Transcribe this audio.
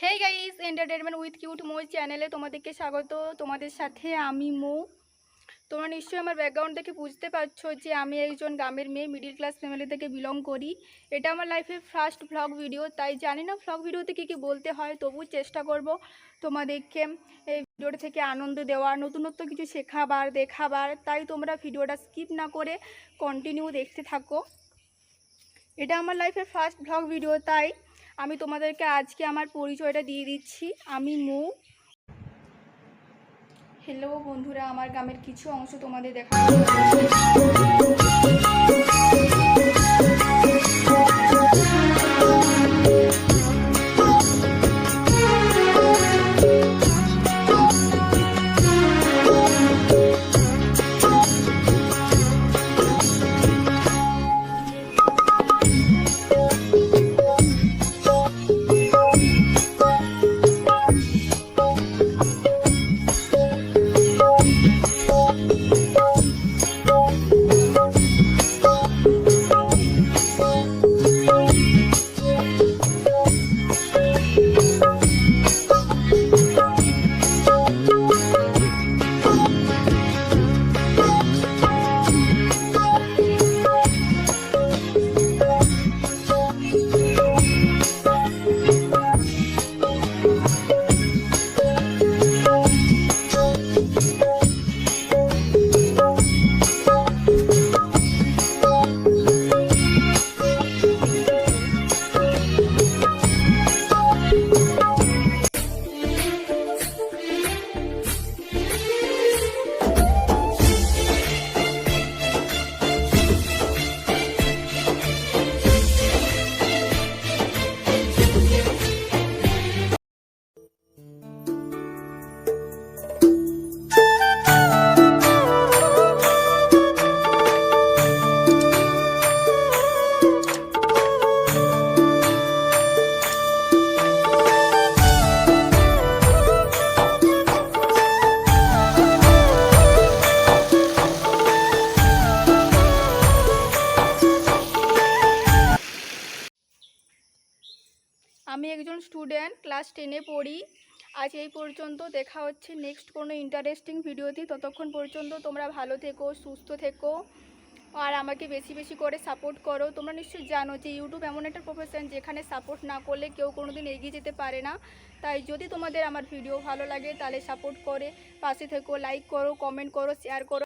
Hey guys, entertainment with cute Mou চ্যানেলে তোমাদেরকে স্বাগত। তোমাদের সাথে আমি মৌ। তোমরা নিশ্চয়ই আমার ব্যাকগ্রাউন্ড থেকে বুঝতে পারছো যে আমি একজন গ্রামের মেয়ে, মিডিল ক্লাস ফ্যামিলি থেকে বিলং করি। এটা আমার লাইফের ফার্স্ট ভ্লগ ভিডিও, তাই জানি না ভ্লগ ভিডিওতে কী কী বলতে হয়, তবু চেষ্টা করব তোমাদেরকে এই ভিডিওটা থেকে আনন্দ দেওয়ার, নতুনত্ব কিছু শেখাবার দেখাবার। তাই তোমরা ভিডিওটা স্কিপ না করে কন্টিনিউ দেখতে থাকো। এটা আমার লাইফের ফার্স্ট ভ্লগ ভিডিও, তাই আমি তোমাদেরকে আজকে আমার পরিচয়টা দিয়ে দিচ্ছি। আমি মৌ। হ্যালো বন্ধুরা, আমার গ্রামের কিছু অংশ তোমাদের দেখা। আমি একজন স্টুডেন্ট, ক্লাস 10-এ পড়ি। আজ এই পর্যন্ত, দেখা হচ্ছে নেক্সট কোনো ইন্টারেস্টিং ভিডিওতে। ততক্ষণ পর্যন্ত তোমরা ভালো থেকো, সুস্থ থেকো, আর আমাকে বেশি বেশি করে সাপোর্ট করো। তোমরা নিশ্চয়ই জানো যে ইউটিউব এমন একটা প্রফেশন যেখানে সাপোর্ট না করলে কেউ কোনো দিন এগিয়ে যেতে পারে না। তাই যদি তোমাদের আমার ভিডিও ভালো লাগে তাহলে সাপোর্ট করে পাশে থেকো, লাইক করো, কমেন্ট করো, শেয়ার করো।